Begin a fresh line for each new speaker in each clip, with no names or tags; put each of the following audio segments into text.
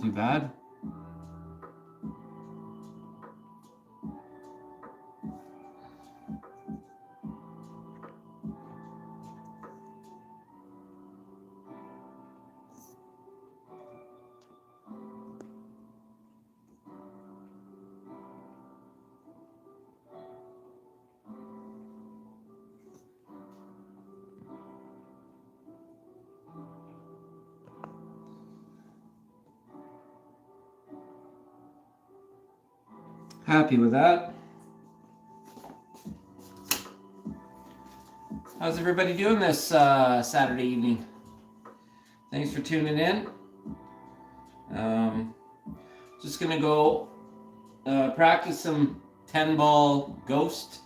too bad. Happy with that. How's everybody doing this Saturday evening? Thanks for tuning in. Just gonna go practice some 10-ball ghost.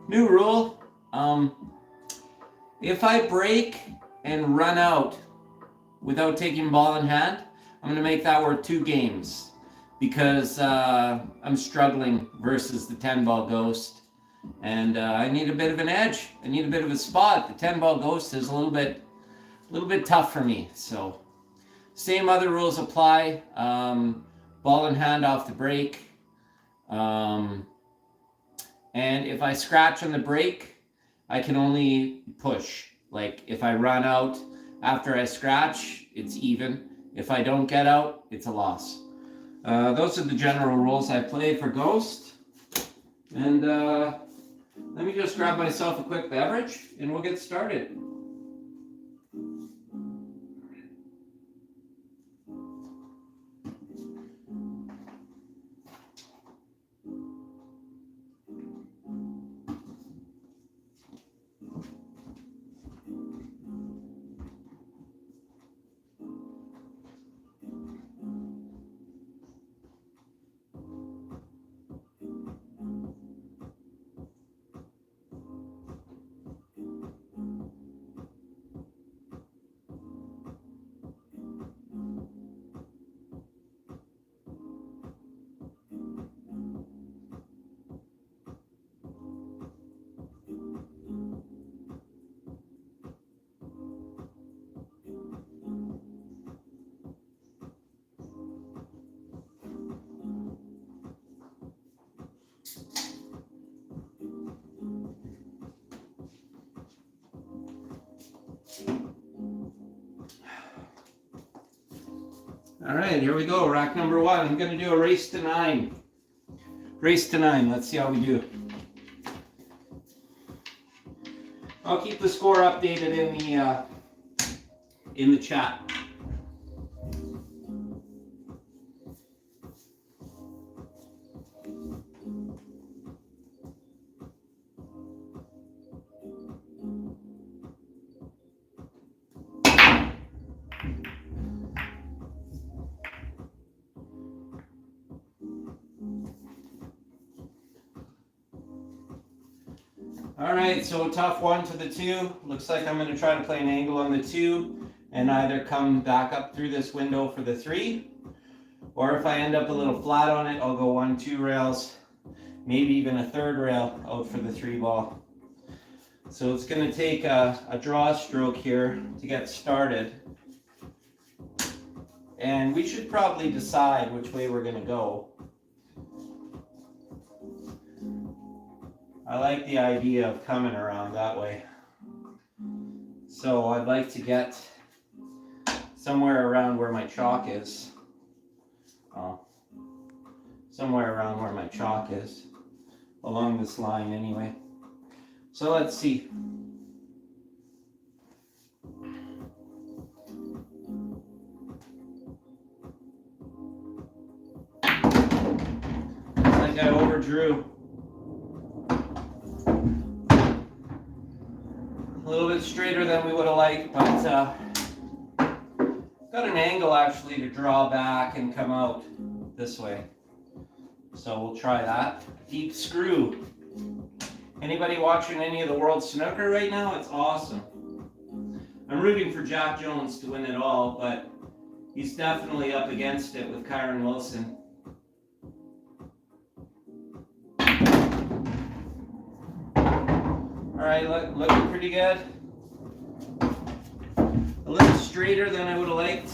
New rule. If I break and run out without taking ball in hand, I'm gonna make that worth 2 games. Because I'm struggling versus the 10-ball ghost, and I need a bit of an edge. I need a bit of a spot. The 10-ball ghost is a little bit tough for me. So, same other rules apply. Ball in hand off the break, and if I scratch on the break, I can only push. Like if I run out after I scratch, it's even. If I don't get out, it's a loss. Those are the general rules I play for Ghost. And let me just grab myself a quick beverage and we'll get started. All right, here we go. Rack number 1. I'm going to do a race to 9. Race to 9. Let's see how we do. I'll keep the score updated in the chat. All right, so tough 1 to the 2. Looks like I'm going to try to play an angle on the 2 and either come back up through this window for the 3, or if I end up a little flat on it, I'll go 1, 2 rails, maybe even a 3rd rail out for the 3 ball. So it's going to take a draw stroke here to get started. And we should probably decide which way we're going to go. I like the idea of coming around that way. So I'd like to get somewhere around where my chalk is. Somewhere around where my chalk is. Along this line anyway. So let's see. Looks like I overdrew. A little bit straighter than we would have liked, but got an angle actually to draw back and come out this way. So we'll try that. Deep screw. Anybody watching any of the World Snooker right now? It's awesome. I'm rooting for Jack Jones to win it all, but he's definitely up against it with Kyron Wilson. All right, looking pretty good. a little straighter than I would have liked.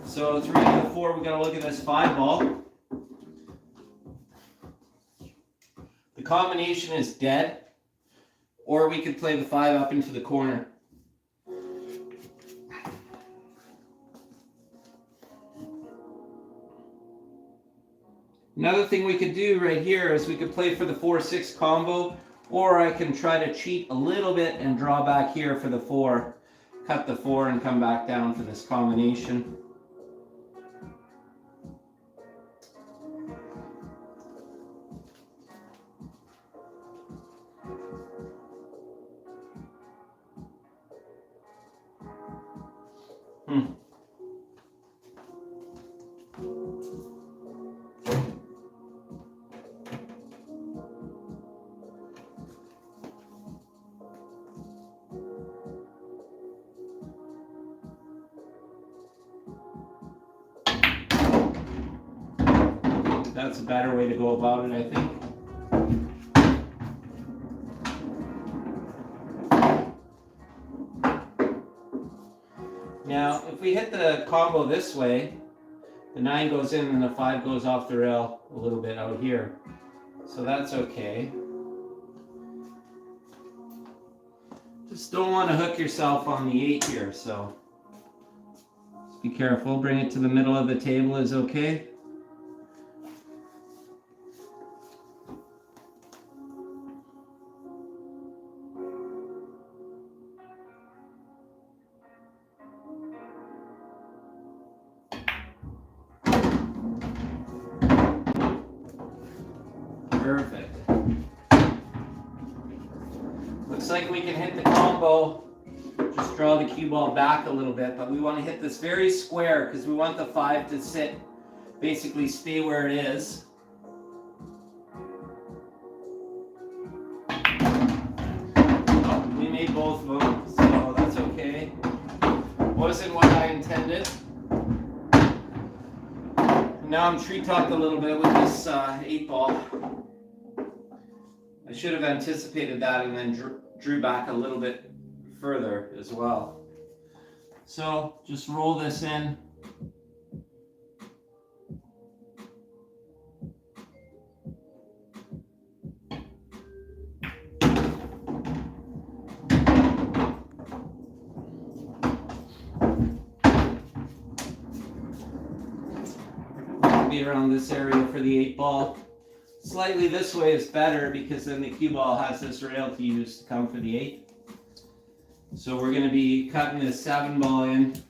So 3 to the 4, we got to look at this 5 ball. The combination is dead, or we could play the 5 up into the corner. Another thing we could do right here is we could play for the 4-6 combo, or I can try to cheat a little bit and draw back here for the 4, cut the 4 and come back down for this combination. That's a better way to go about it, I think. Now, if we hit the combo this way, the 9 goes in and the 5 goes off the rail a little bit out here. So that's okay. Just don't want to hook yourself on the 8 here, so just be careful. Bring it to the middle of the table is okay. Perfect. Looks like we can hit the combo. Just draw the cue ball back a little bit, but we want to hit this very square because we want the 5 to sit, basically stay where it is. Oh, we made both of them, so that's okay. Wasn't what I intended. Now I'm tree talked a little bit with this 8 ball. I should have anticipated that and then drew back a little bit further as well. So just roll this in. Be around this area for the 8 ball. Slightly this way is better because then the cue ball has this rail to use to come for the 8. So we're going to be cutting this 7 ball in,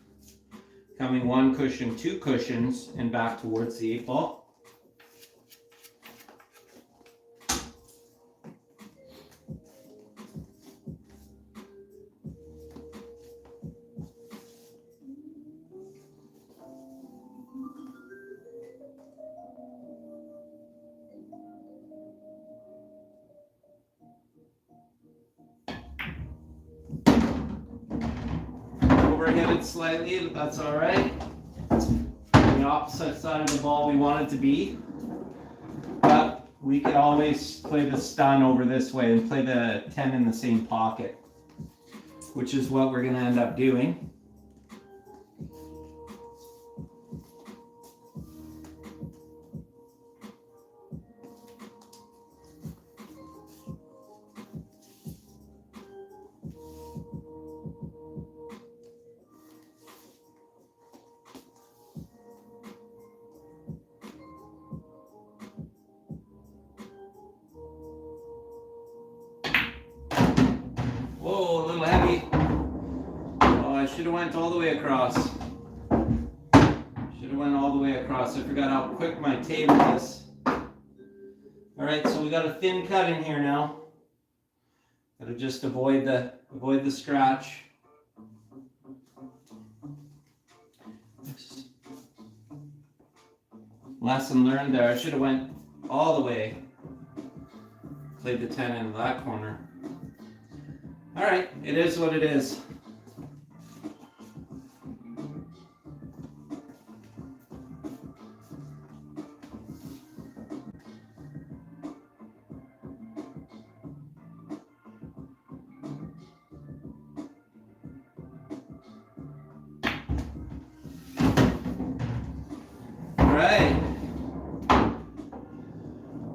coming 1 cushion, 2 cushions, and back towards the 8 ball. Overhit it slightly, but that's all right. The opposite side of the ball we want it to be. But we could always play the stun over this way and play the 10 in the same pocket, which is what we're going to end up doing. Whoa, a little heavy. Oh, I should have went all the way across. Should have went all the way across. I forgot how quick my table is. All right, so we got a thin cut in here now. Gotta just avoid the scratch. Lesson learned there. I should have went all the way. Played the 10 into that corner. All right, it is what it is. right.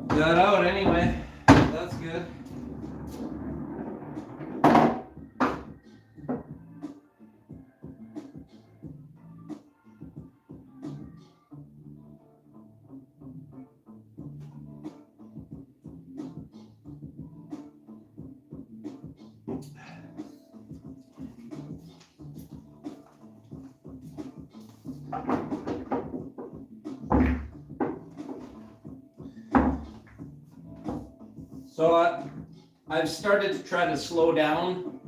Got out anyway. That's good. So I've started to try to slow down,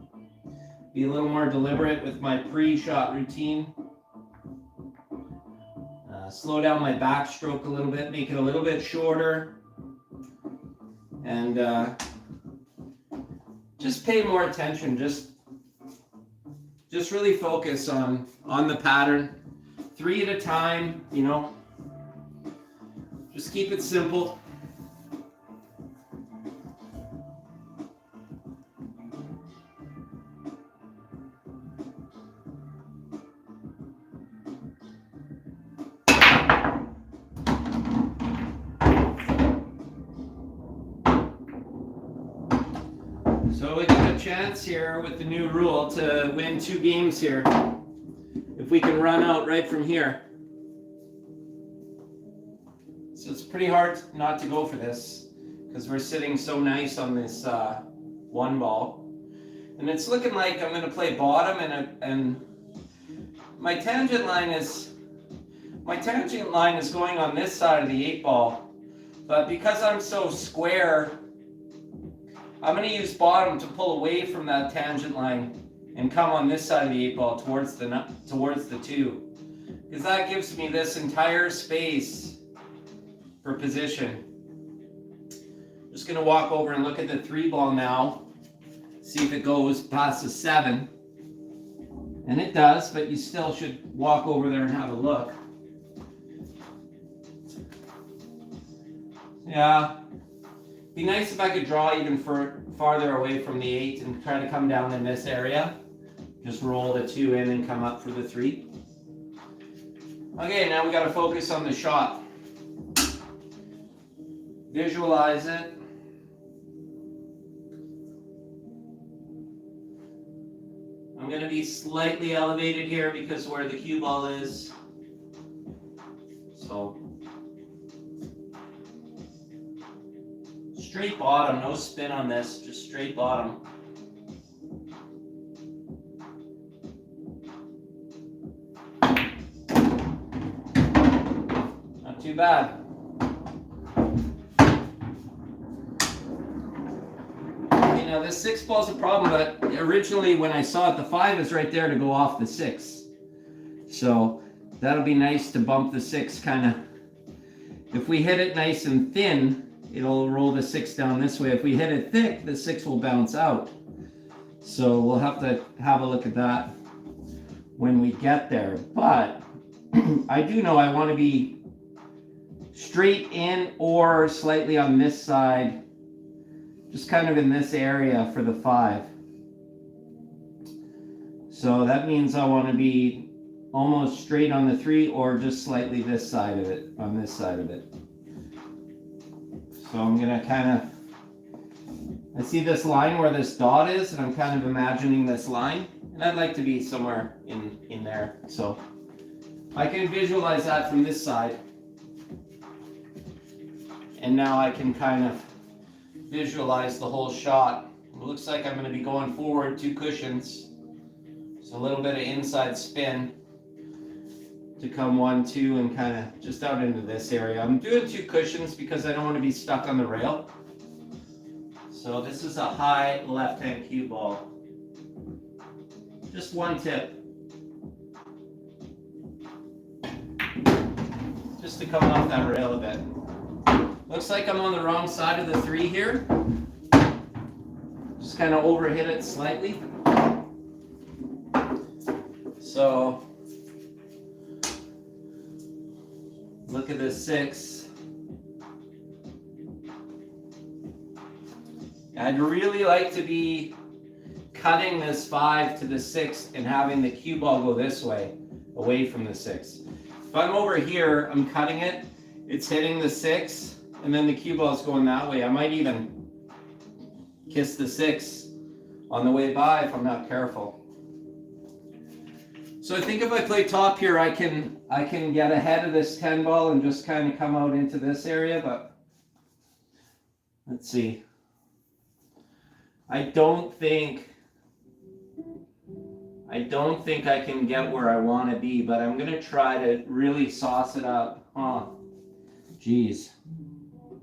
be a little more deliberate with my pre-shot routine. Slow down my backstroke a little bit, make it a little bit shorter, and just pay more attention. Just really focus on the pattern, 3 at a time. You know, just keep it simple. So we got a chance here with the new rule to win 2 games here, if we can run out right from here. So it's pretty hard not to go for this, because we're sitting so nice on this 1 ball. And it's looking like I'm going to play bottom, and my tangent line is going on this side of the 8 ball. But because I'm so square, I'm going to use bottom to pull away from that tangent line and come on this side of the 8 ball towards the 2, because that gives me this entire space for position. Just going to walk over and look at the 3 ball now, see if it goes past the 7, and it does, but you still should walk over there and have a look. Yeah. Be nice if I could draw even farther away from the 8 and try to come down in this area. Just roll the 2 in and come up for the 3. Okay, now we got to focus on the shot. Visualize it. I'm going to be slightly elevated here because where the cue ball is. So straight bottom, no spin on this, just straight bottom. Not too bad. Okay, now this 6 ball is a problem, but originally when I saw it, the 5 is right there to go off the 6. So that'll be nice to bump the 6 kind of. If we hit it nice and thin, it'll roll the 6 down this way. If we hit it thick, the 6 will bounce out. So we'll have to have a look at that when we get there. But I do know I want to be straight in or slightly on this side, just kind of in this area for the 5. So that means I want to be almost straight on the 3 or just slightly this side of it, on this side of it. So I'm going to kind of, I see this line where this dot is, and I'm kind of imagining this line, and I'd like to be somewhere in there. So I can visualize that from this side. And now I can kind of visualize the whole shot. It looks like I'm going to be going forward 2 cushions. So a little bit of inside spin to come 1, 2, and kind of just out into this area. I'm doing 2 cushions because I don't want to be stuck on the rail. So this is a high left-hand cue ball. Just 1 tip. Just to come off that rail a bit. Looks like I'm on the wrong side of the 3 here. Just kind of overhit it slightly. So look at this 6. I'd really like to be cutting this 5 to the 6 and having the cue ball go this way, away from the 6. If I'm over here, I'm cutting it, it's hitting the 6, and then the cue ball is going that way. I might even kiss the 6 on the way by if I'm not careful. So I think if I play top here, I can get ahead of this 10 ball and just kind of come out into this area, but let's see. I don't think I can get where I want to be, but I'm going to try to really sauce it up. Oh, geez.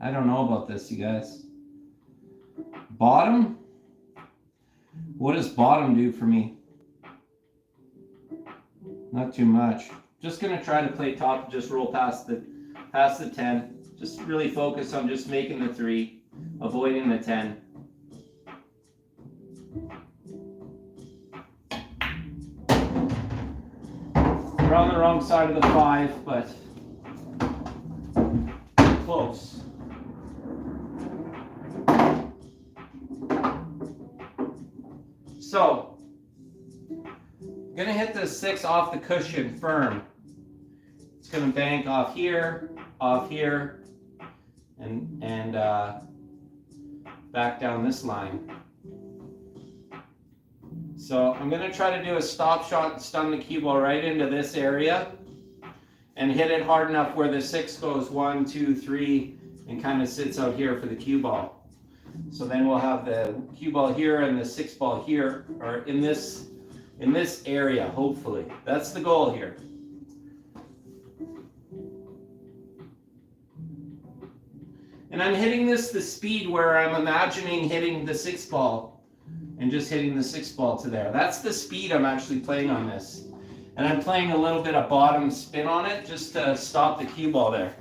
I don't know about this, you guys. Bottom? What does bottom do for me? Not too much. Just going to try to play top, just roll past the 10. Just really focus on just making the 3, avoiding the 10. We're on the wrong side of the 5, but close. So, I'm going to hit the 6 off the cushion firm. It's going to bank off here, and back down this line. So I'm going to try to do a stop shot and stun the cue ball right into this area and hit it hard enough where the 6 goes 1, 2, 3 and kind of sits out here for the cue ball. So then we'll have the cue ball here and the 6 ball here, or in this area, hopefully. That's the goal here. And I'm hitting this the speed where I'm imagining hitting the 6 ball and just hitting the 6 ball to there. That's the speed I'm actually playing on this. And I'm playing a little bit of bottom spin on it just to stop the cue ball there.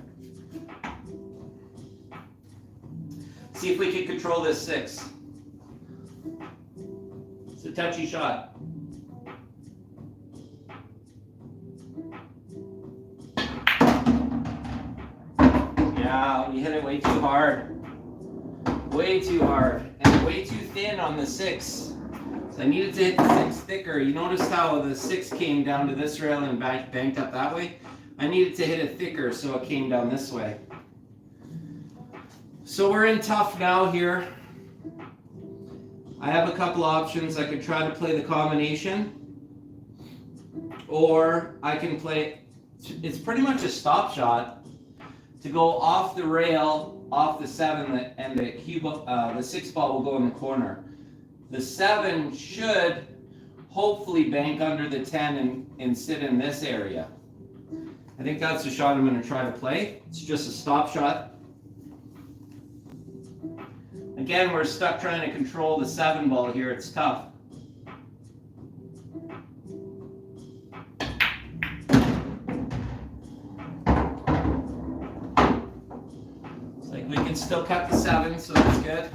See if we can control this 6. It's a touchy shot. Yeah, we hit it way too hard. Way too hard. And way too thin on the 6. So I needed to hit the 6 thicker. You notice how the 6 came down to this rail and banked up that way? I needed to hit it thicker so it came down this way. So we're in tough now here. I have a couple options. I could try to play the combination, or I can play, it's pretty much a stop shot to go off the rail, off the 7, and the 6 ball will go in the corner. The 7 should hopefully bank under the 10 and sit in this area. I think that's the shot I'm going to try to play. It's just a stop shot. Again, we're stuck trying to control the 7 ball here. It's tough. It's like we can still cut the 7, so that's good.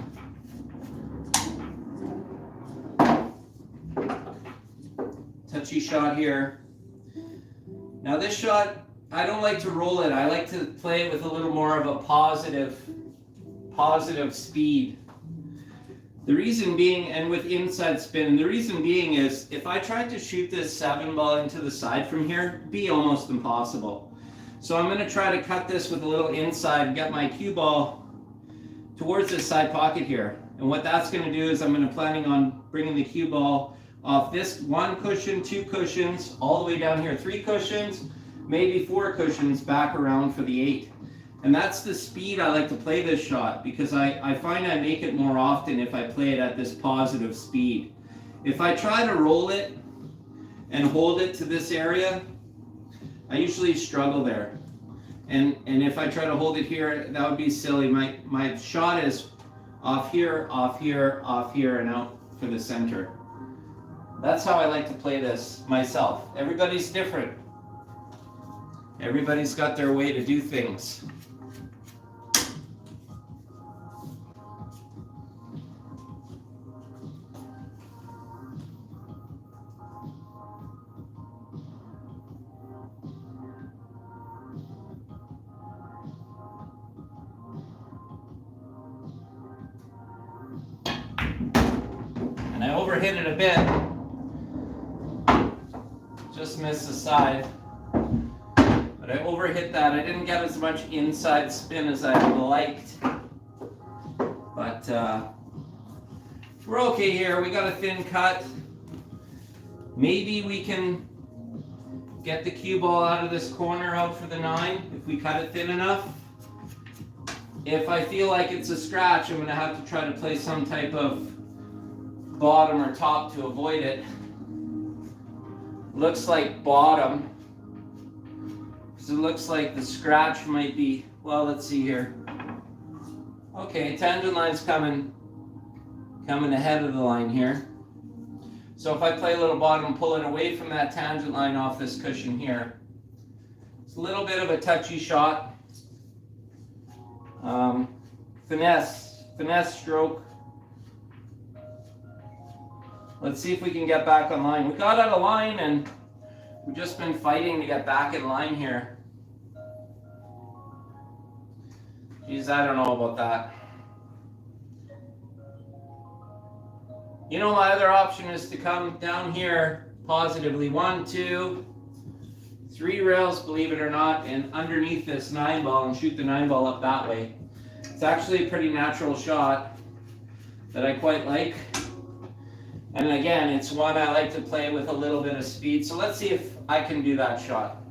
Touchy shot here. Now this shot, I don't like to roll it. I like to play it with a little more of a positive speed. The reason being, and with inside spin, the reason being is if I tried to shoot this 7 ball into the side from here, it'd be almost impossible. So I'm going to try to cut this with a little inside and get my cue ball towards this side pocket here. And what that's going to do is I'm going to planning on bringing the cue ball off this 1 cushion, 2 cushions, all the way down here, 3 cushions, maybe 4 cushions back around for the 8. And that's the speed I like to play this shot, because I find I make it more often if I play it at this positive speed. If I try to roll it and hold it to this area, I usually struggle there. And if I try to hold it here, that would be silly. My shot is off here, off here, off here, and out for the center. That's how I like to play this myself. Everybody's different. Everybody's got their way to do things. And I overhit it a bit. Just missed the side. But I overhit that. I didn't get as much inside spin as I would have liked. But we're okay here. We got a thin cut. Maybe we can get the cue ball out of this corner out for the 9 if we cut it thin enough. If I feel like it's a scratch, I'm going to have to try to play some type of bottom or top to avoid it. Looks like bottom. So it looks like the scratch might be, well, let's see here. Okay, tangent line's coming ahead of the line here. So if I play a little bottom, pull it away from that tangent line off this cushion here. It's a little bit of a touchy shot. Finesse stroke. Let's see if we can get back on line. We got out of line and we've just been fighting to get back in line here. Geez, I don't know about that. You know, my other option is to come down here positively. 1, 2, 3 rails, believe it or not, and underneath this 9 ball and shoot the 9 ball up that way. It's actually a pretty natural shot that I quite like. And again, it's one I like to play with a little bit of speed. So let's see if I can do that shot.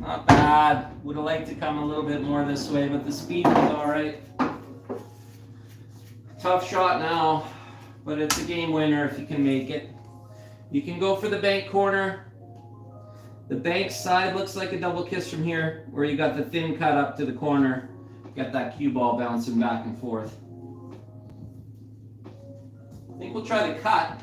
Not bad. Would have liked to come a little bit more this way, but the speed was all right. Tough shot now, but it's a game winner if you can make it. You can go for the bank corner. The bank side looks like a double kiss from here, where you got the thin cut up to the corner. Got that cue ball bouncing back and forth. I think we'll try the cut.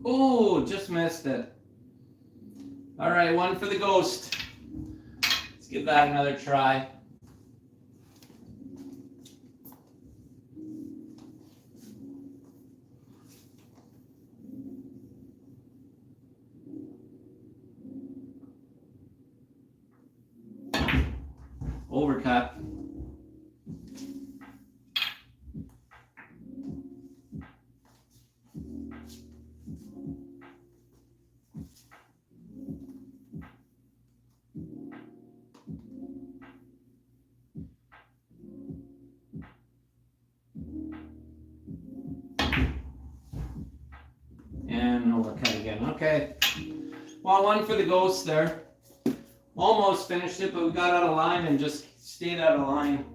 Oh, just missed it. All right, 1 for the ghost. Let's give that another try. Overcut. And overcut again. Okay. Well, 1 for the ghost there. Almost finished it, but we got out of line and just stayed out of line.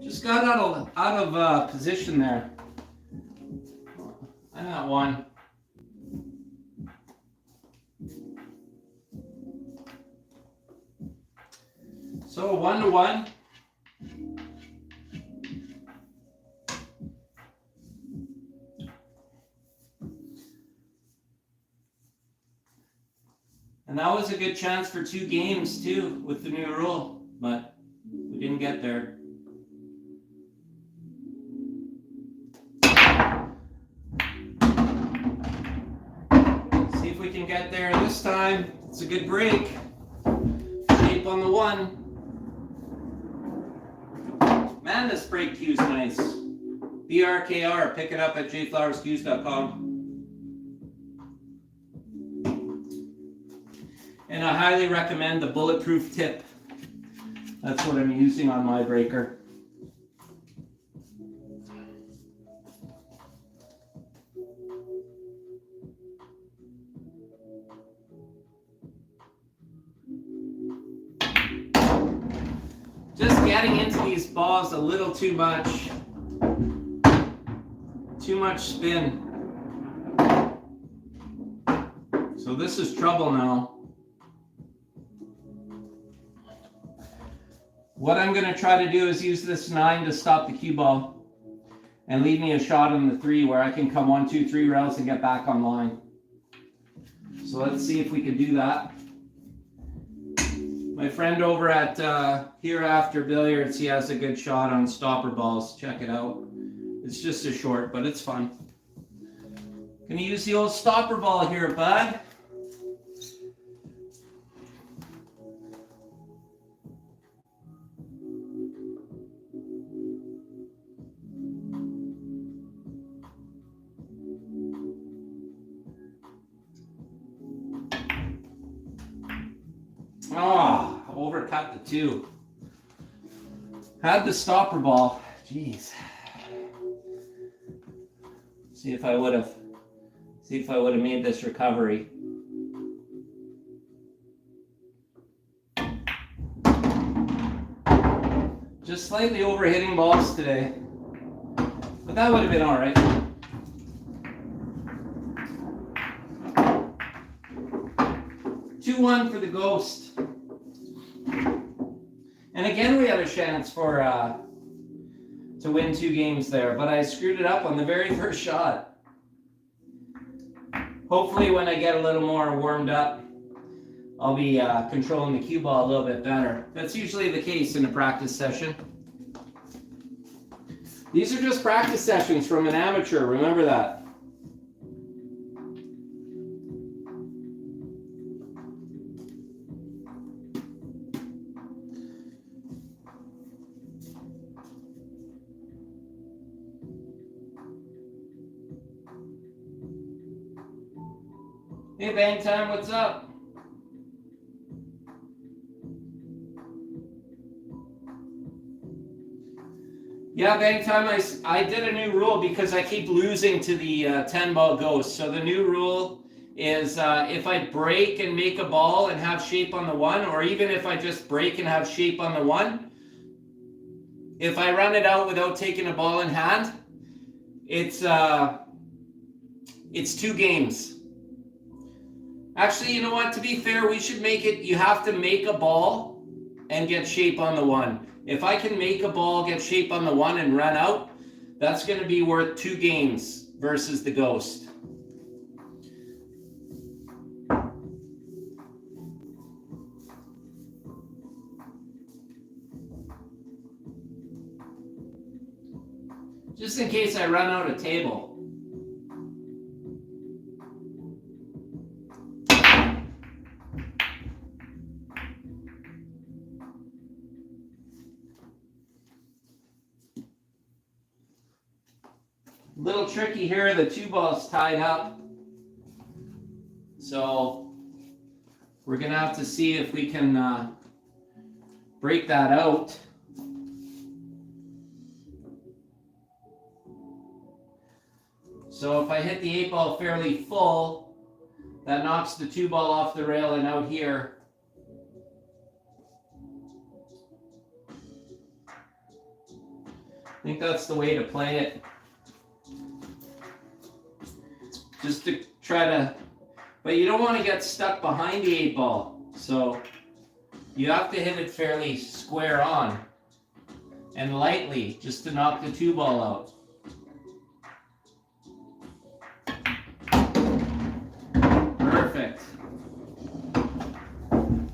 Just got out of position there. I got 1. So 1-1. And that was a good chance for 2 games too with the new rule, but we didn't get there. See if we can get there this time. It's a good break. Shape on the 1. Man, this brake cue's nice. BRKR, pick it up at JFlowersCues.com. And I highly recommend the bulletproof tip. That's what I'm using on my breaker. Just getting into these balls a little too much. Too much spin. So this is trouble now. What I'm going to try to do is use this 9 to stop the cue ball and leave me a shot on the 3 where I can come 1, 2, 3 rails and get back online. So let's see if we can do that. My friend over at Hereafter Billiards, he has a good shot on stopper balls. Check it out. It's just a short, but it's fun. Gonna use the old stopper ball here, bud. Oh, overcut the 2. Had the stopper ball. Jeez. See if I would have made this recovery. Just slightly over hitting balls today, but that would have been all right. Two-1 for the Ghost. And again, we had a chance for to win 2 games there, but I screwed it up on the very first shot. Hopefully when I get a little more warmed up, I'll be controlling the cue ball a little bit better. That's usually the case in a practice session. These are just practice sessions from an amateur, remember that. Hey, Bang Time, what's up? Yeah, Bang Time, I did a new rule because I keep losing to the 10-ball Ghost. So the new rule is if I break and make a ball and have shape on the 1, or even if I just break and have shape on the 1, if I run it out without taking a ball in hand, it's 2 games. Actually, you know what? To be fair, we should make it, you have to make a ball and get shape on the 1. If I can make a ball, get shape on the 1 and run out, that's going to be worth 2 games versus the Ghost. Just in case I run out of table. Little tricky here, the 2 ball's tied up. So we're gonna have to see if we can break that out. So if I hit the 8 ball fairly full, that knocks the 2 ball off the rail and out here. I think that's the way to play it. Just to try to, but you don't want to get stuck behind the 8 ball. So you have to hit it fairly square on and lightly just to knock the 2 ball out. Perfect.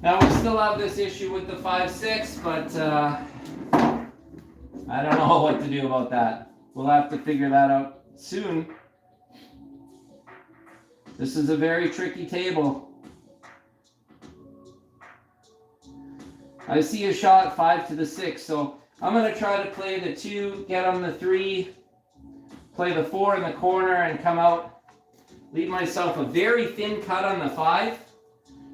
Now we still have this issue with the 5-6, but I don't know what to do about that. We'll have to figure that out soon. This is a very tricky table. I see a shot 5 to the 6, so I'm going to try to play the 2, get on the 3, play the 4 in the corner and come out. Leave myself a very thin cut on the 5.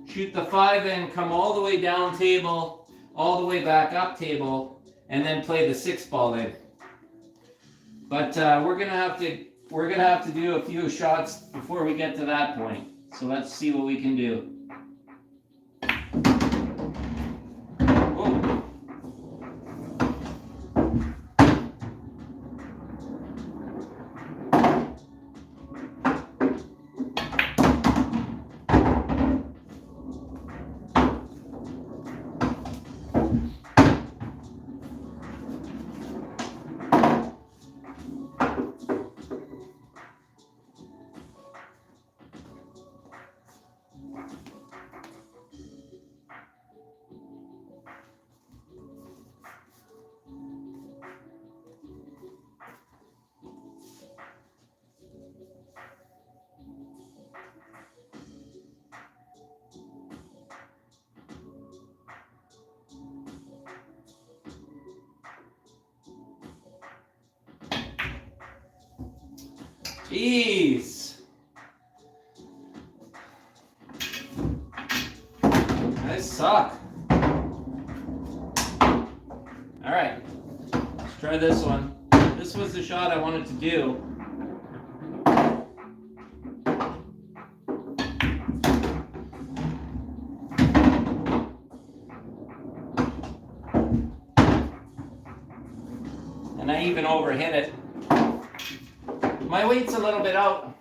Shoot the 5 in, come all the way down table, all the way back up table, and then play the 6 ball in. But we're gonna have to do a few shots before we get to that point. So let's see what we can do. Jeez. I suck. All right, let's try this one. This was the shot I wanted to do. And I even overhit it. My weight's a little bit out.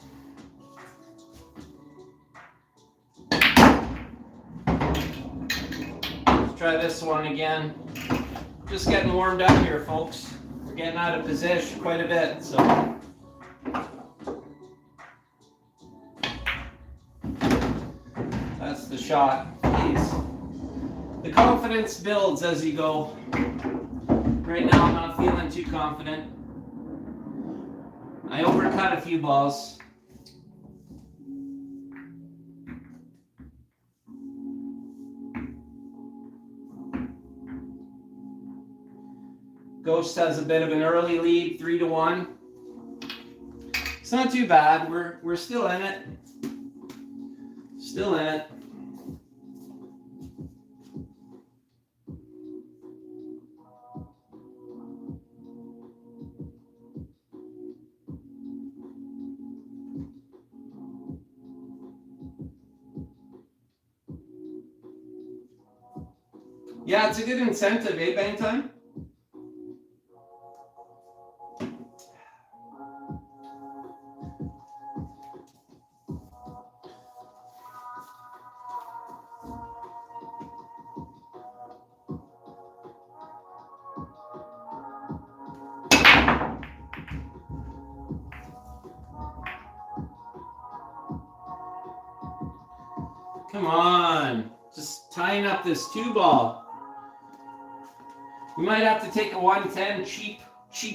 Let's try this one again. Just getting warmed up here, folks. We're getting out of position quite a bit, so. That's the shot. Please. The confidence builds as you go. Right now I'm not feeling too confident. I overcut a few balls. Ghost has a bit of an early lead, 3-1. It's not too bad. We're still in it. Still in it. Yeah, it's a good incentive, eh, Bang Time? Come on, just tying up this 2-ball. We might have to take a 110 cheap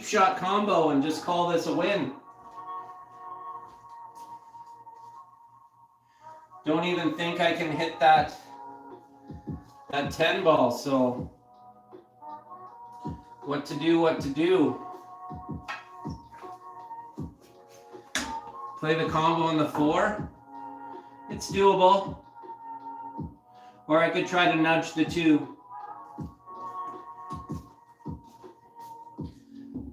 shot combo and just call this a win. Don't even think I can hit that 10 ball, so what to do. Play the combo on the 4. It's doable. Or I could try to nudge the 2.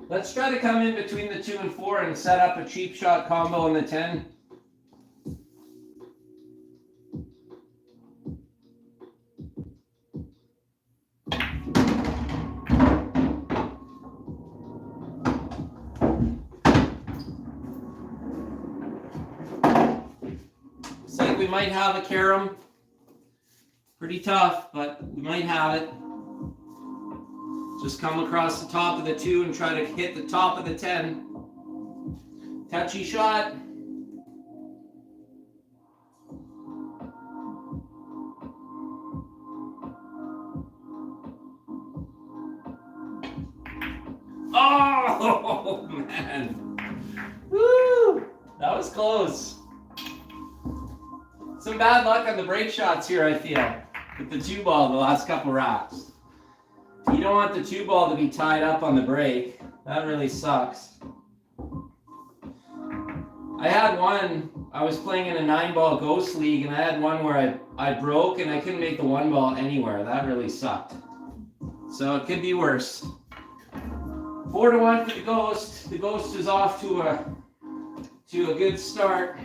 Let's try to come in between the 2 and 4 and set up a cheap shot combo on the 10. Looks like we might have a carom. Pretty tough, but we might have it. Just come across the top of the 2 and try to hit the top of the 10. Touchy shot. Oh, man. Woo! That was close. Some bad luck on the break shots here, I feel, with the 2-ball the last couple racks. You don't want the 2-ball to be tied up on the break. That really sucks. I had one, I was playing in a 9-ball ghost league, and I had one where I broke and I couldn't make the 1-ball anywhere. That really sucked. So it could be worse. 4-1 for the ghost. The ghost is off to a good start.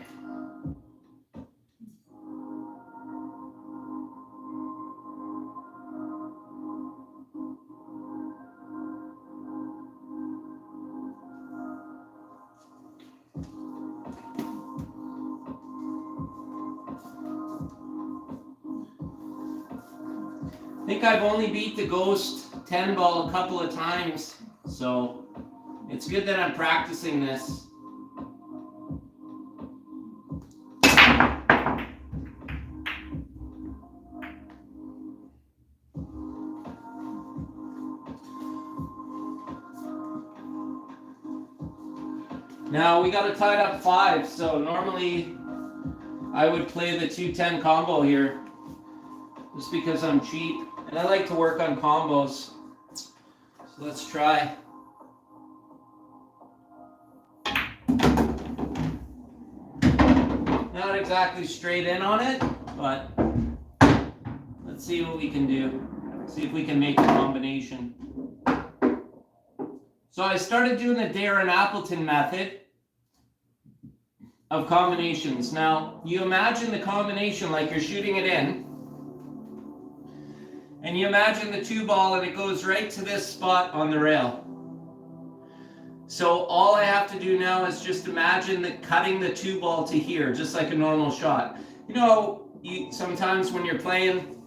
I think I've only beat the ghost 10-ball a couple of times, so it's good that I'm practicing this. Now we got it tied up 5, so normally I would play the 2-10 combo here, just because I'm cheap. And I like to work on combos. So let's try. Not exactly straight in on it, but let's see what we can do. See if we can make a combination. So I started doing the Darren Appleton method of combinations. Now, you imagine the combination like you're shooting it in. And you imagine the 2-ball and it goes right to this spot on the rail. So all I have to do now is just imagine cutting the 2-ball to here, just like a normal shot. You know, sometimes when you're playing,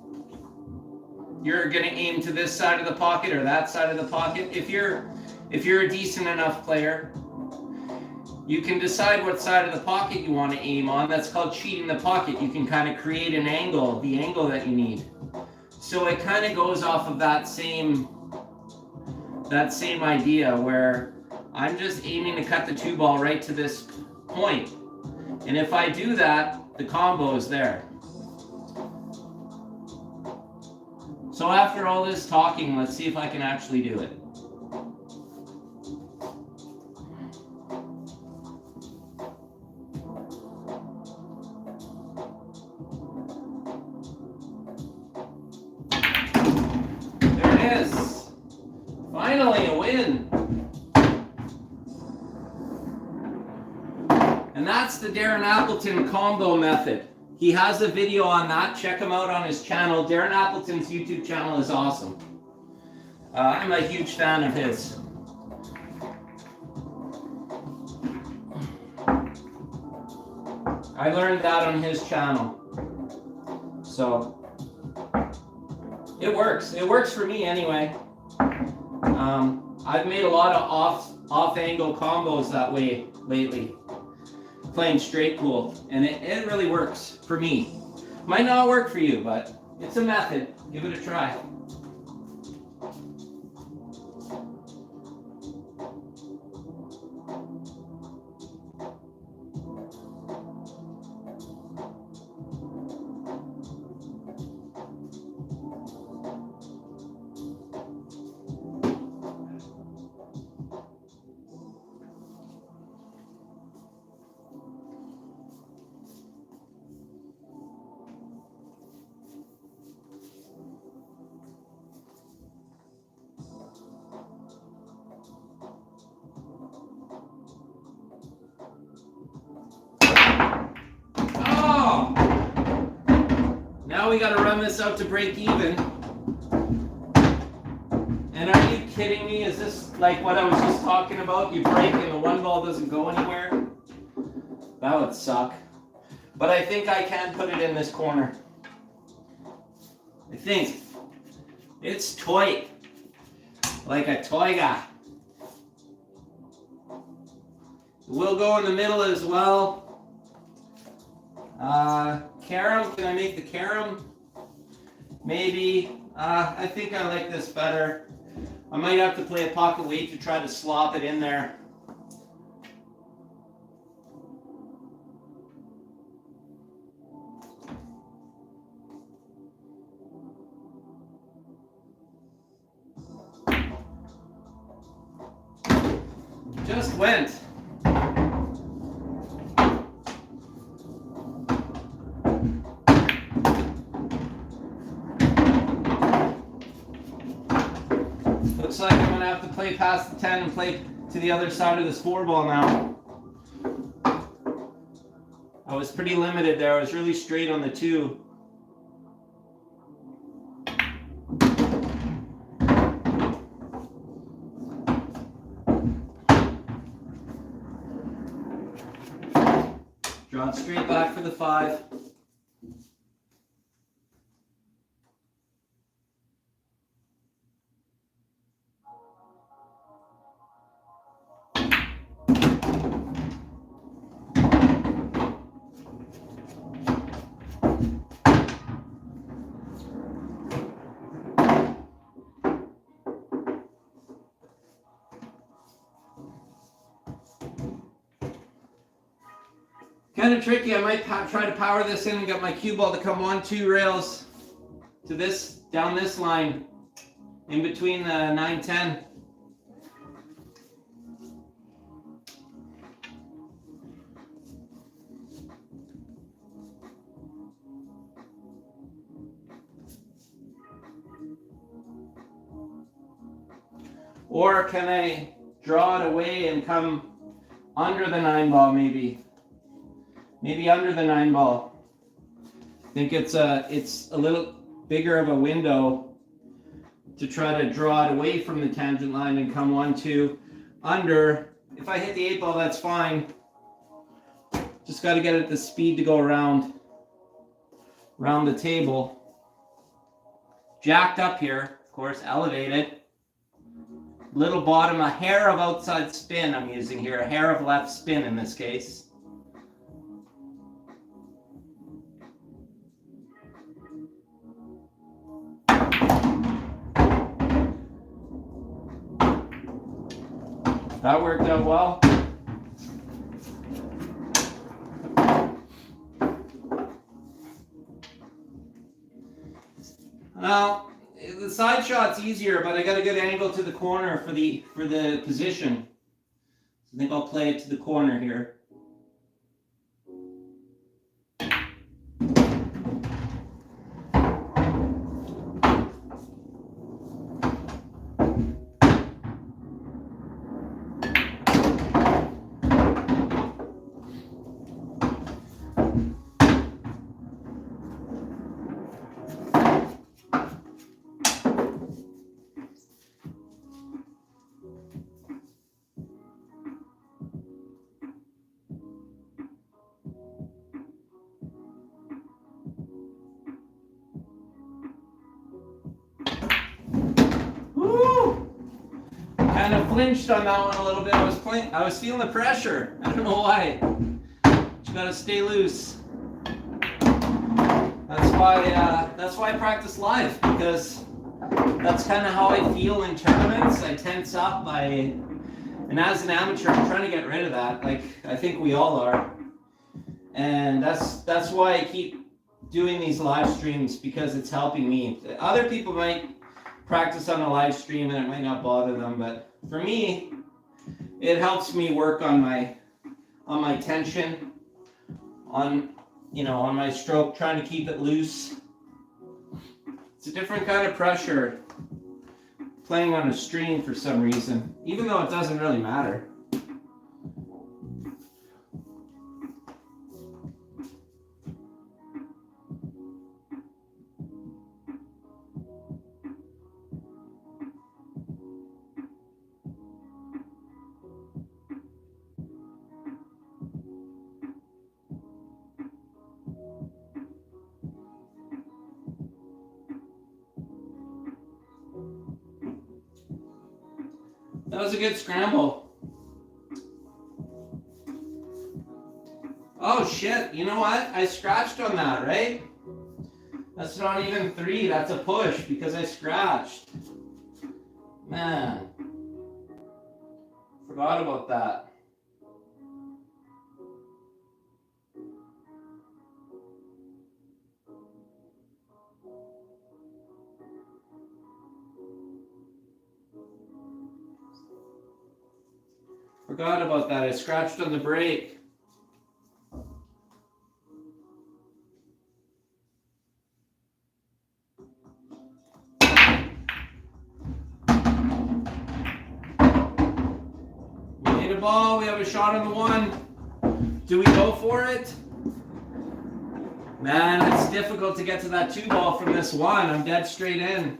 you're gonna aim to this side of the pocket or that side of the pocket. If you're a decent enough player, you can decide what side of the pocket you want to aim on. That's called cheating the pocket. You can kind of create an angle, the angle that you need. So it kind of goes off of that same idea where I'm just aiming to cut the 2-ball right to this point. And if I do that, the combo is there. So after all this talking, let's see if I can actually do it. Finally a win. And that's the Darren Appleton combo method. He has a video on that. Check him out on his channel. Darren Appleton's YouTube channel is awesome. I'm a huge fan of his. I learned that on his channel. So it works. It works for me anyway. I've made a lot of off-angle combos that way lately, playing straight pool, and it really works for me. Might not work for you, but it's a method. Give it a try. Now we got to run this out to break even. And are you kidding me? Is this like what I was just talking about? You break and the 1-ball doesn't go anywhere? That would suck. But I think I can put it in this corner. I think. It's tight. Like a toy guy. We'll go in the middle as well. Carom, can I make the carom? Maybe. I think I like this better. I might have to play a pocket weight to try to slop it in there. Just went. Looks like I'm gonna have to play past the 10 and play to the other side of this 4-ball now. I was pretty limited there. I was really straight on the 2. Drawn straight back for the 5. Kind of tricky. I might try to power this in and get my cue ball to come 1-2 rails to this, down this line, in between the 9-10. Or can I draw it away and come under the 9-ball maybe? Maybe under the 9-ball. I think it's a little bigger of a window to try to draw it away from the tangent line and come 1-2 under. If I hit the 8-ball, that's fine. Just got to get it the speed to go around the table. Jacked up here, of course, elevated. Little bottom, a hair of outside spin I'm using here, a hair of left spin in this case. That worked out well. Now, the side shot's easier, but I got a good angle to the corner for the position. So I think I'll play it to the corner here. Kind of flinched on that one a little bit. I was feeling the pressure. I don't know why. You gotta stay loose. That's why I practice live, because that's kind of how I feel in tournaments. I tense up. And as an amateur, I'm trying to get rid of that. Like I think we all are. And that's why I keep doing these live streams, because it's helping me. Other people might practice on a live stream and it might not bother them, but for me, it helps me work on my tension, on my stroke, trying to keep it loose. It's a different kind of pressure playing on a stream for some reason, even though it doesn't really matter. That was a good scramble. Oh shit, you know what? I scratched on that, right? That's not even 3, that's a push because I scratched. Man. Forgot about that. Forgot about that. I scratched on the brake. We hit a ball. We have a shot on the one. Do we go for it? Man, it's difficult to get to that 2 ball from this one. I'm dead straight in.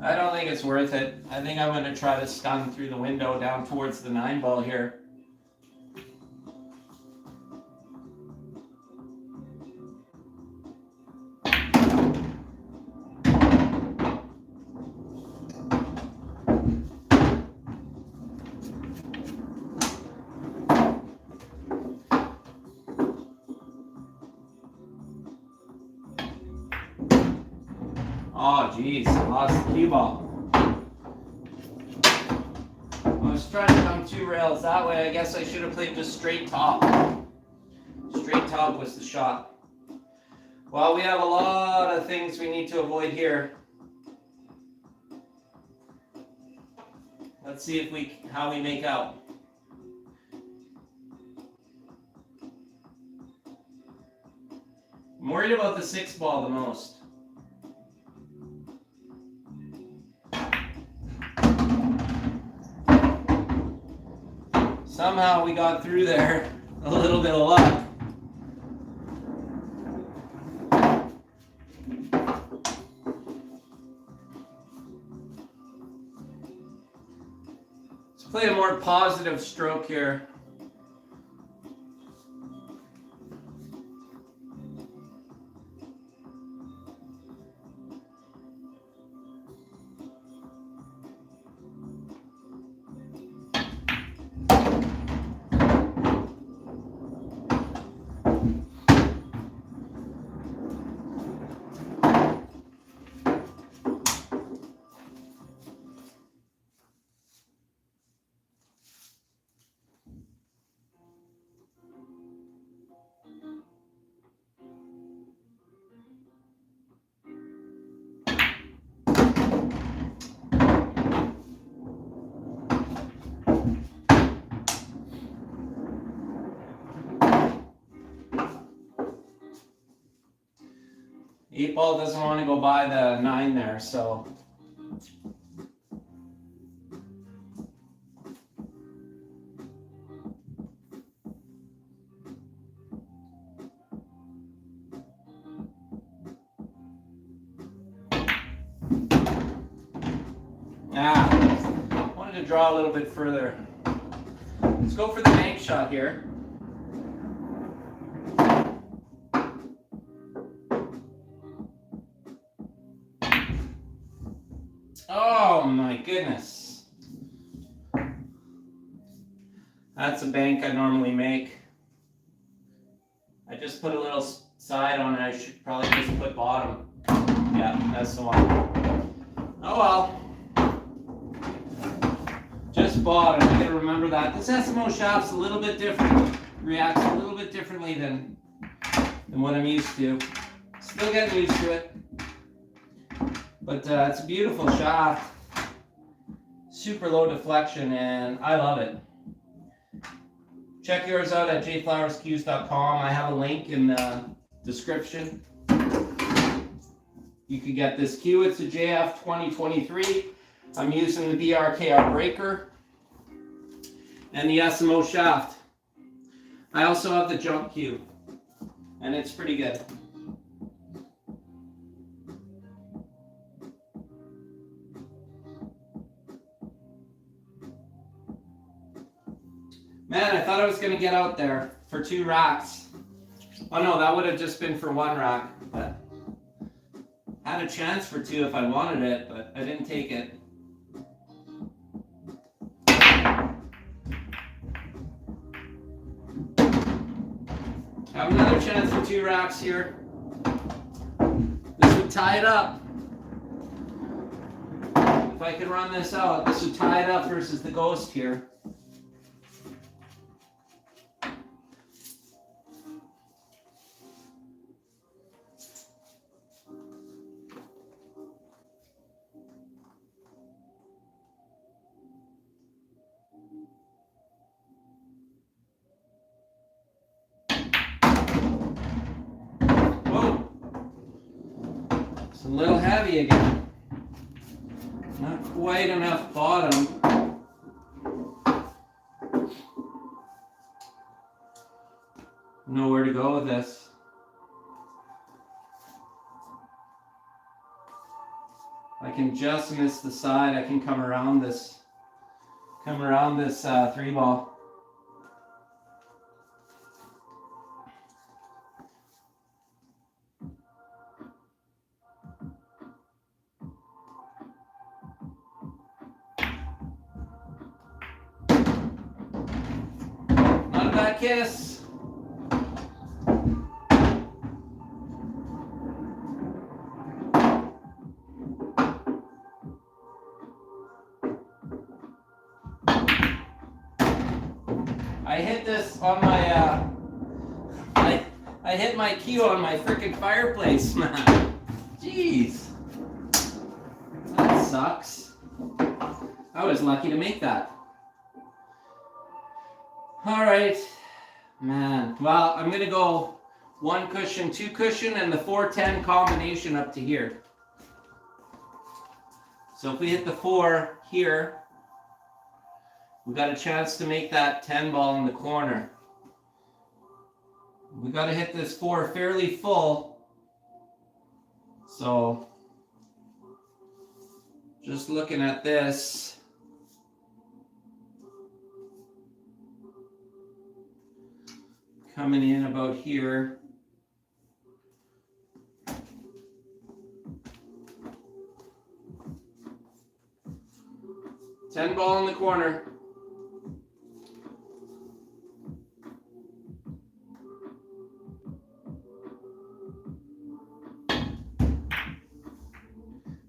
I don't think it's worth it. I think I'm going to try to stun through the window down towards the 9 ball here. Oh, geez, lost the cue ball. I was trying to come 2 rails that way. I guess I should have played just straight top. Straight top was the shot. Well, we have a lot of things we need to avoid here. Let's see if how we make out. I'm worried about the 6 ball the most. Somehow we got through there. A little bit of luck. Let's play a more positive stroke here. Eight ball doesn't want to go by the 9 there, so. Wanted to draw a little bit further. Let's go for the bank shot here. Oh my goodness. That's a bank I normally make. I just put a little side on it. I should probably just put bottom. Yeah, that's the one. Oh well. Just bottom. I gotta remember that. This SMO shaft's a little bit different. Reacts a little bit differently than what I'm used to. Still getting used to it. But it's a beautiful shaft, super low deflection, and I love it. Check yours out at jflowerscues.com. I have a link in the description. You can get this cue. It's a JF 2023. I'm using the BRKR breaker and the SMO shaft. I also have the jump cue, and it's pretty good. Man, I thought I was going to get out there for 2 racks. Oh no, that would have just been for 1 rack. But I had a chance for 2 if I wanted it, but I didn't take it. Have another chance for 2 racks here. This would tie it up. If I could run this out, this would tie it up versus the ghost here. a little heavy again. Not quite enough bottom. Know where to go with this. I can just miss the side. I can come around this 3-ball. Not a bad kiss. I hit this on my, I hit my cue on my freaking fireplace, man. Jeez. That sucks. I was lucky to make that. All right, man. Well, I'm gonna go 1 cushion, 2 cushion, and the 4-10 combination up to here. So if we hit the 4 here, we got a chance to make that 10 ball in the corner. We got to hit this 4 fairly full. So just looking at this, coming in about here. $10 ball in the corner.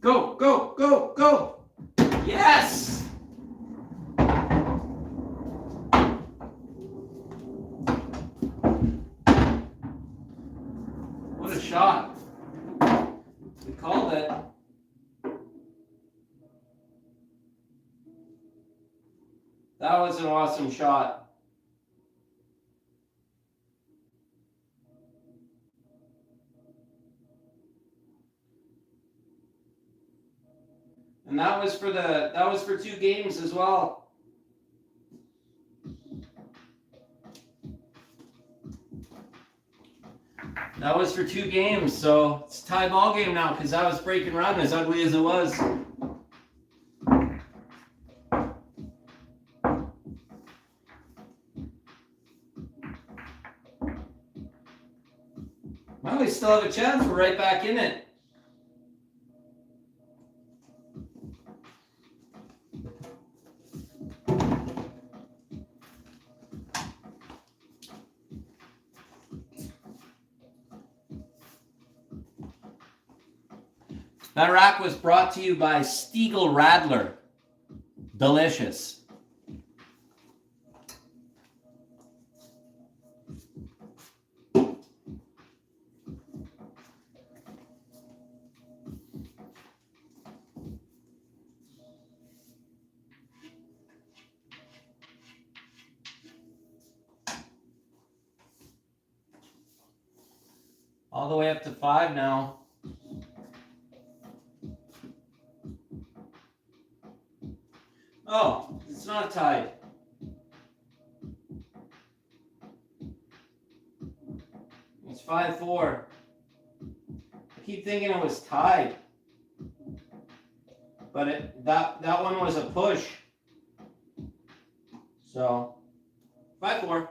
Go, go, go, go. Yes! What a shot. We called it. That was an awesome shot. And that was for 2 games as well. That was for 2 games, so it's a tie ball game now because that was break and run, as ugly as it was. Well, we still have a chance. We're right back in it. That rack was brought to you by Stiegel Radler. Delicious. All the way up to 5 now. Oh, it's not tied. It's 5-4. I keep thinking it was tied. But that one was a push. So 5-4.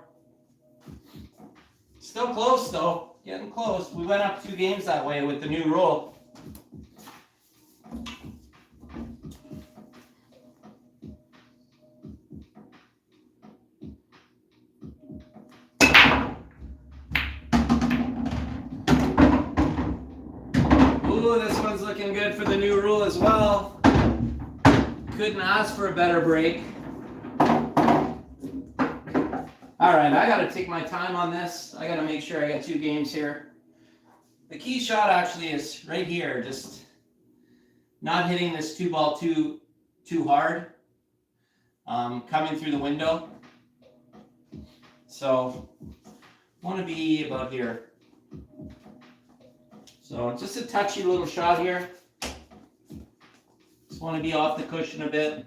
Still close though. Getting close. We went up 2 games that way with the new rule. Ooh, this one's looking good for the new rule as well. Couldn't ask for a better break. All right, I got to take my time on this. I got to make sure I got 2 games here. The key shot actually is right here, just not hitting this 2 ball too hard, coming through the window. So, want to be about here. So just a touchy little shot here. Just want to be off the cushion a bit.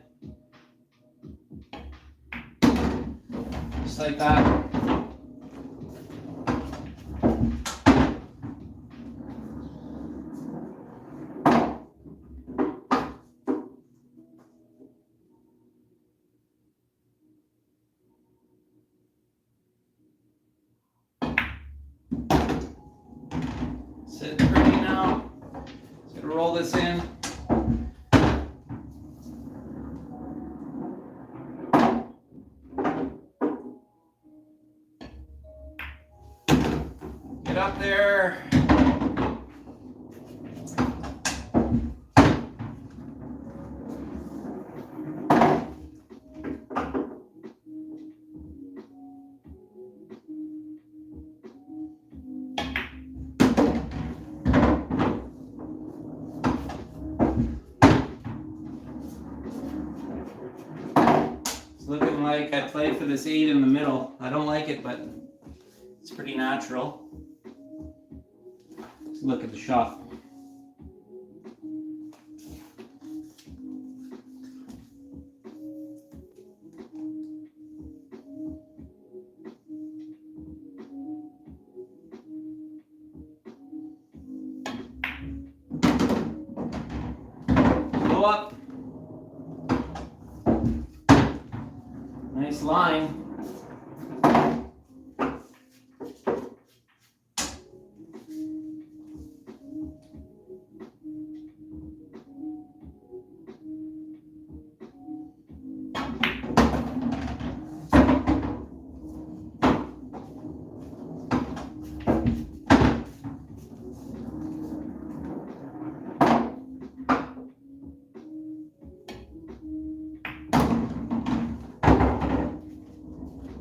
Just like that. Sitting pretty now. Just gonna roll this in. Get up there. Looking like I played for this 8 in the middle. I don't like it, but it's pretty natural. Let's look at the shot. Go up. Nice line.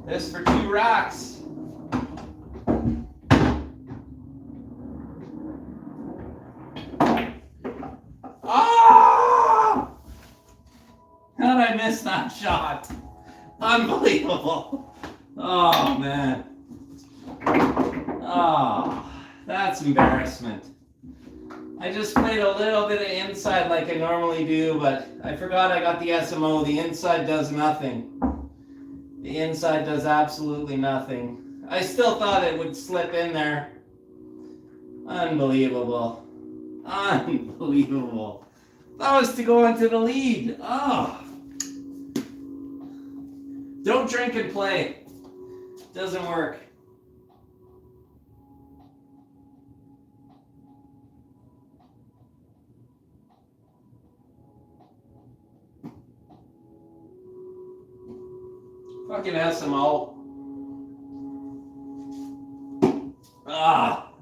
This for 2 racks. Oh! How did I miss that shot? Unbelievable. Oh, man. Oh, that's embarrassment. I just played a little bit of inside like I normally do, but I forgot I got the SMO. The inside does nothing. The inside does absolutely nothing. I still thought it would slip in there. Unbelievable. Unbelievable. That was to go into the lead. Oh. Don't drink and play. Doesn't work. Fucking SMO. Ah.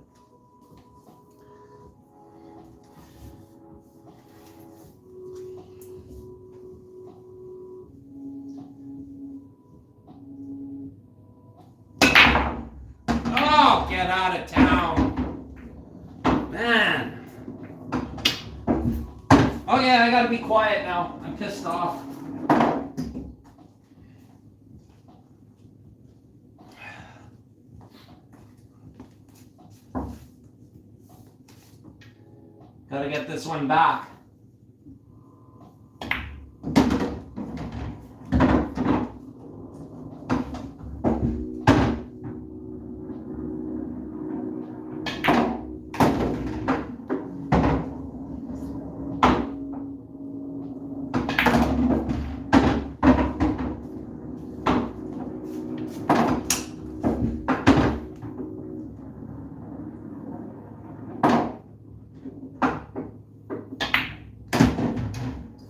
Oh, get out of town. Man. Okay, I gotta be quiet now. I'm pissed off. Gotta get this one back.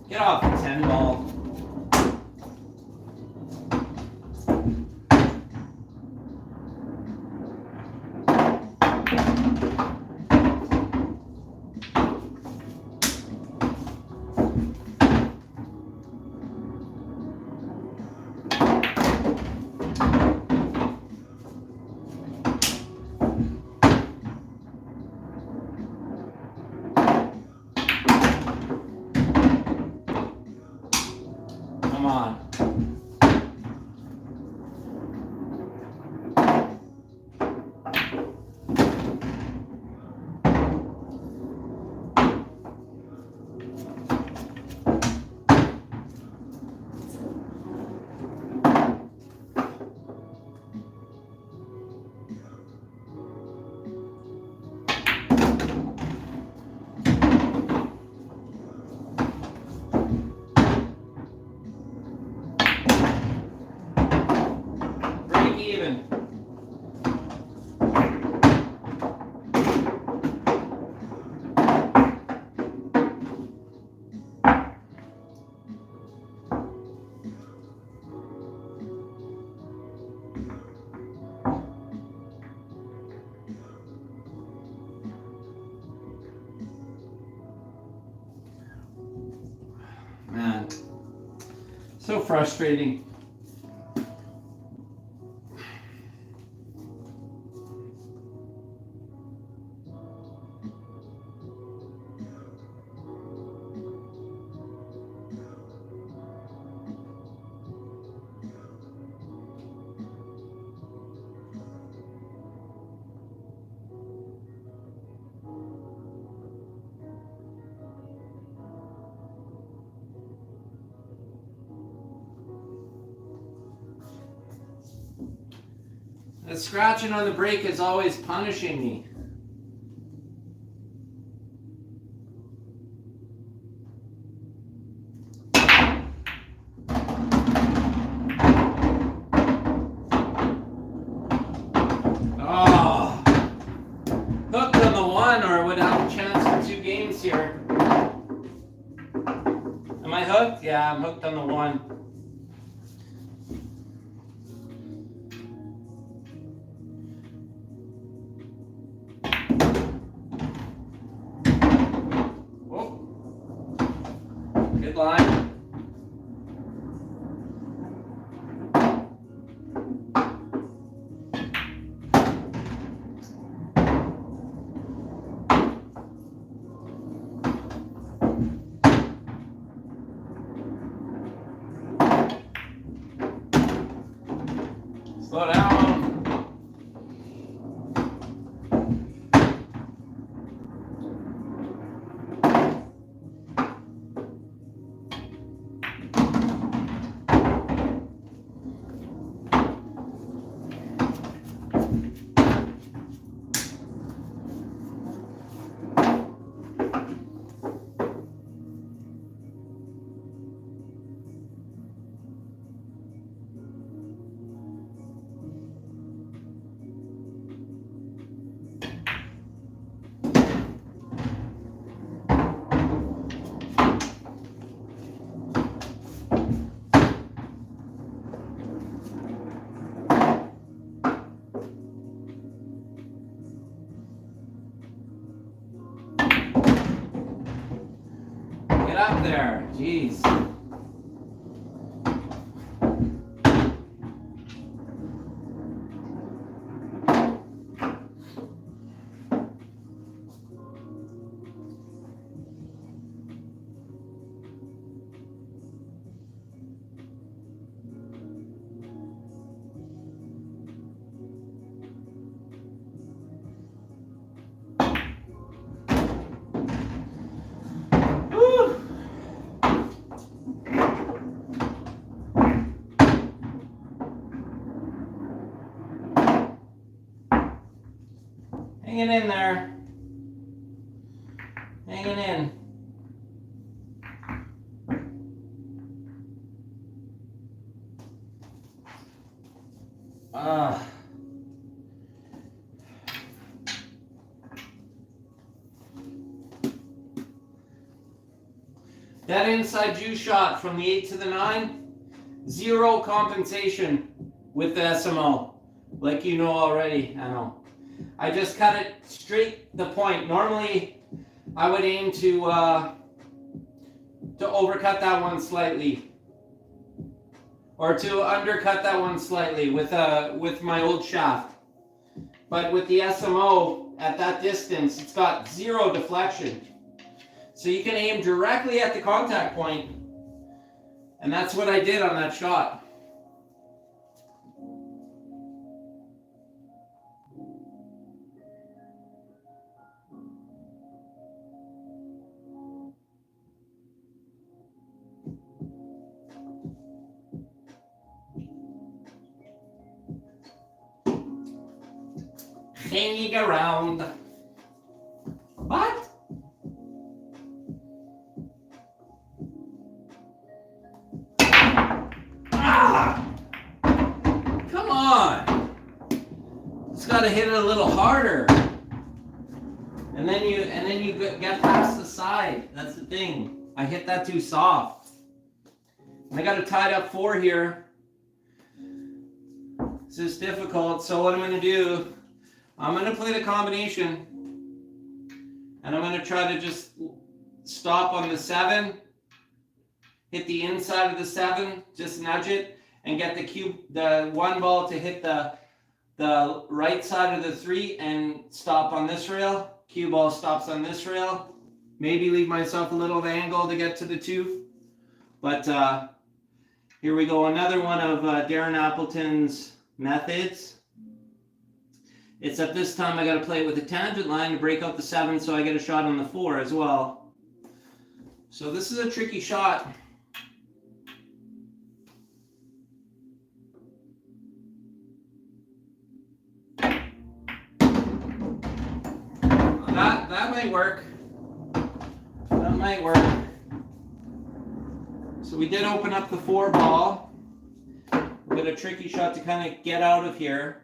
Get off the 10 ball. Come on. So frustrating. The scratching on the brake is always punishing me. Oh, hooked on the one, or would have a chance for 2 games here. Am I hooked? Yeah, I'm hooked on the one. Good line. Slow down. Up there, jeez. Hanging in there. Hanging in. That inside juice shot from the 8 to the 9, 0 compensation with the SMO. Like you know already, I know. I just cut it straight the point. Normally, I would aim to overcut that one slightly, or to undercut that one slightly with my old shaft. But with the SMO at that distance, it's got 0 deflection, so you can aim directly at the contact point, and that's what I did on that shot. Hanging around. What? Ah! Come on. Just gotta hit it a little harder. And then you get past the side. That's the thing. I hit that too soft. And I got a tied up 4 here. This is difficult. So what I'm gonna do, I'm going to play the combination, and I'm going to try to just stop on the 7 hit the inside of the 7, just nudge it, and get the 1 ball to hit the right side of the 3 and stop on this rail. Cue ball stops on this rail. Maybe leave myself a little angle to get to the 2. But here we go, another one of Darren Appleton's methods. Except this time I got to play it with a tangent line to break out the 7, so I get a shot on the 4 as well. So this is a tricky shot. That might work. That might work. So we did open up the 4 ball. We got a tricky shot to kind of get out of here.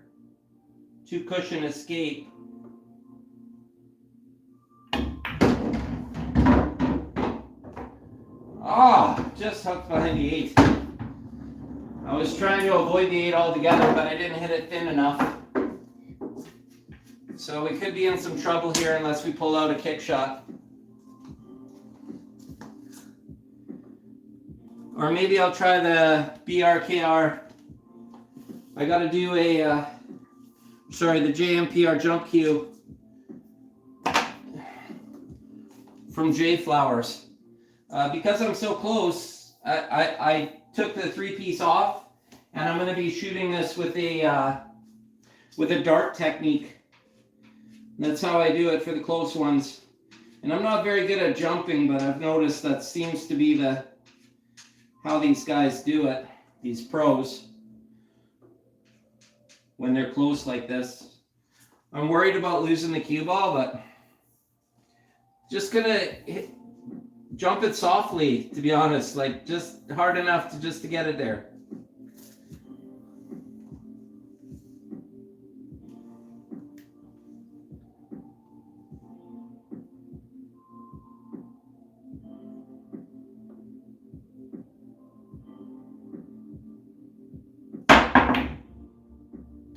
2 cushion escape. Ah, just hooked behind the 8. I was trying to avoid the 8 altogether, but I didn't hit it thin enough. So we could be in some trouble here unless we pull out a kick shot. Or maybe I'll try the BRKR. I got to do the JMPR jump cue from JFlowers. Because I'm so close, I took the 3-piece off, and I'm going to be shooting this with a dart technique. That's how I do it for the close ones. And I'm not very good at jumping, but I've noticed that seems to be how these guys do it, these pros, when they're close like this. I'm worried about losing the cue ball, but just gonna jump it softly, to be honest, like just hard enough to get it there.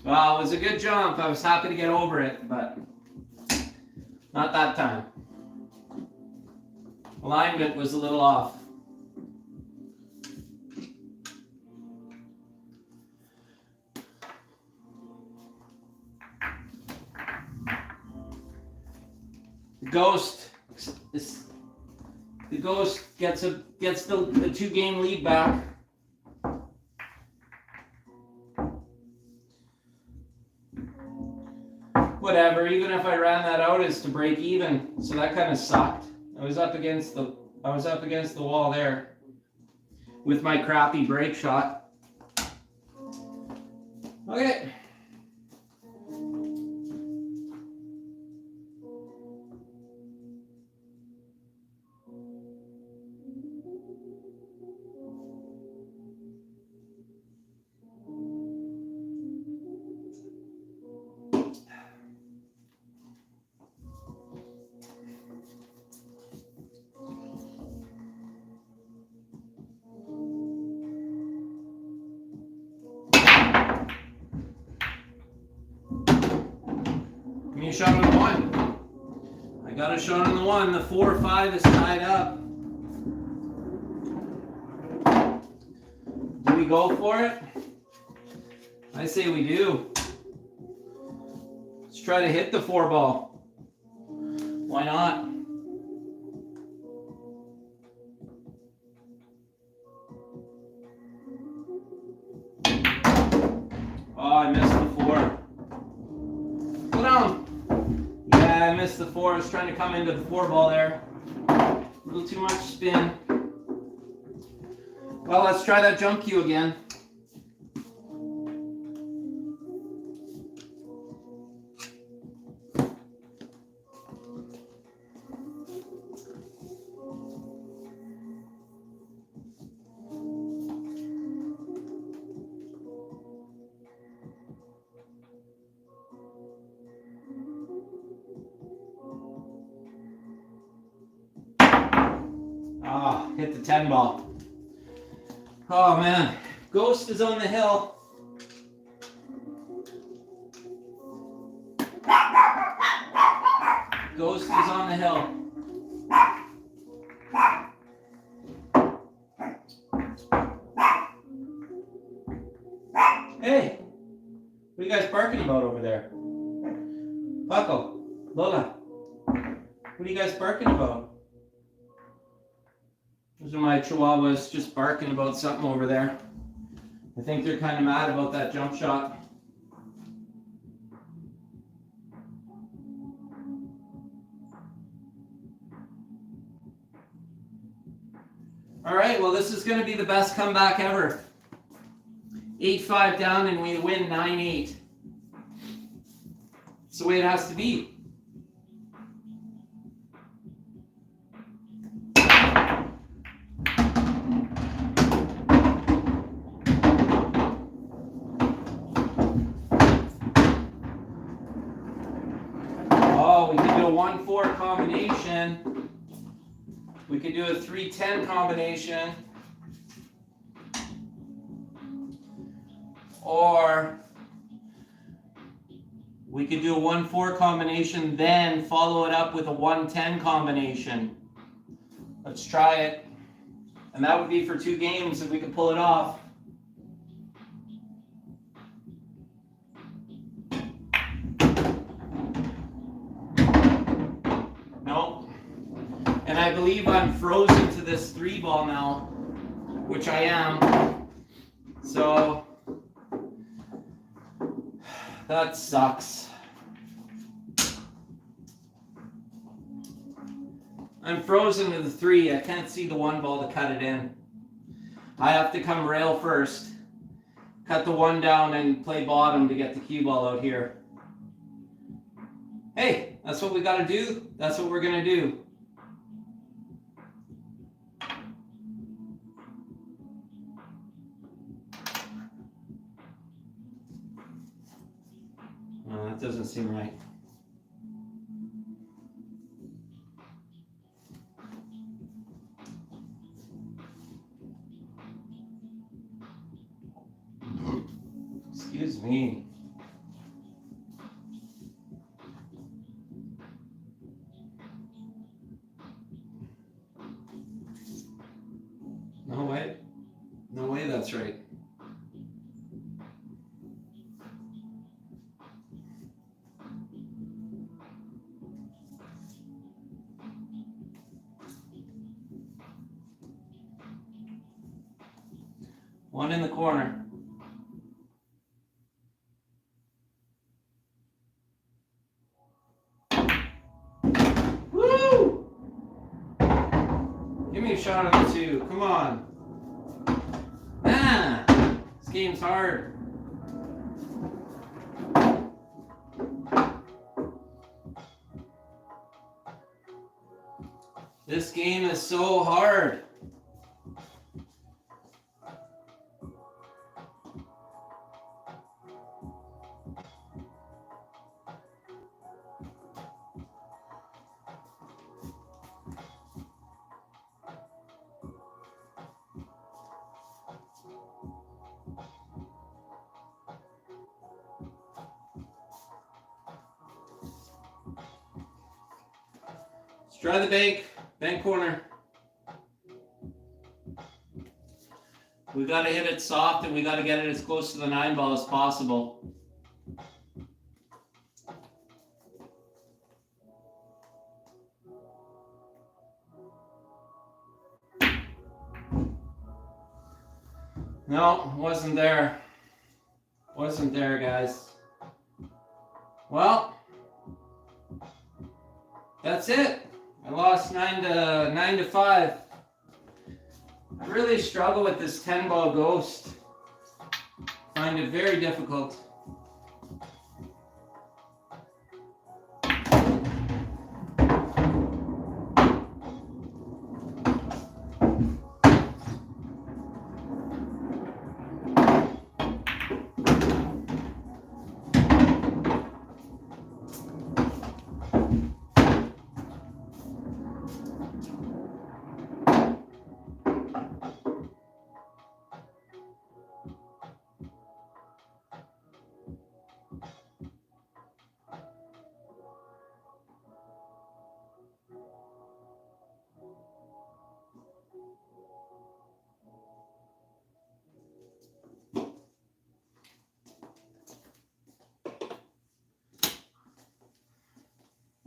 Well, it was a good jump. I was happy to get over it, but not that time. Alignment was a little off. The Ghost gets the 2-game lead back. Whatever, even if I ran that out, is to break even. So that kind of sucked. I was up against the wall there with my crappy break shot. Okay. Shot on the 1. I got a shot on the 1. The 4-5 is tied up. Do we go for it? I say we do. Let's try to hit the 4 ball. Why not? Oh, I missed the 4. Go down. I missed the 4. I was trying to come into the 4 ball there. A little too much spin. Well, let's try that jump cue again. Ah, hit the 10 ball. Oh man, Ghost is on the hill. Ghost is on the hill. Lola, what are you guys barking about? Those are my chihuahuas just barking about something over there. I think they're kind of mad about that jump shot. All right, well, this is going to be the best comeback ever. 8-5 down and we win 9-8. It's the way it has to be. Oh, we could do a 1-4 combination. We could do a 3-10 combination. Or we could do a 1-4 combination, then follow it up with a 1-10 combination. Let's try it. And that would be for 2 games if we could pull it off. Nope. And I believe I'm frozen to this 3 ball now, which I am. So that sucks. I'm frozen to the 3. I can't see the 1 ball to cut it in. I have to come rail first, cut the 1 down, and play bottom to get the cue ball out here. Hey, that's what we got to do. That's what we're going to do. That doesn't seem right. Excuse me. No way. No way that's right. One in the corner. Woo! Give me a shot at the 2. Come on. Ah! This game's hard. This game is so hard. Let's try the bank corner. We got to hit it soft and we got to get it as close to the 9 ball as possible. No, wasn't there. Wasn't there, guys. Well, that's it. I lost 9-5. I really struggle with this 10 ball ghost. Find it very difficult.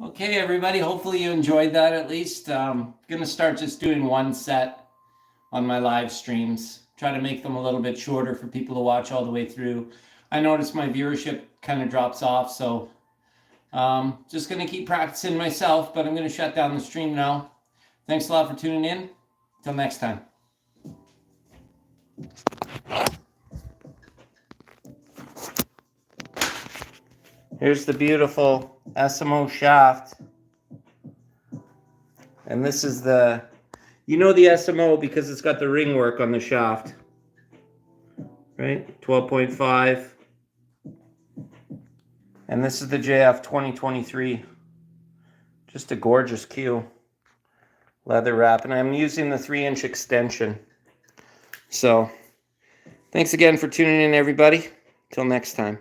Okay, everybody, hopefully you enjoyed that at least. I'm going to start just doing one set on my live streams. Try to make them a little bit shorter for people to watch all the way through. I noticed my viewership kind of drops off, so just going to keep practicing myself, but I'm going to shut down the stream now. Thanks a lot for tuning in. Till next time. Here's the beautiful SMO shaft. And this is the, you know, the SMO because it's got the ring work on the shaft. Right? 12.5. And this is the JF 2023. Just a gorgeous cue. Leather wrap. And I'm using the 3-inch extension. So, thanks again for tuning in, everybody. Till next time.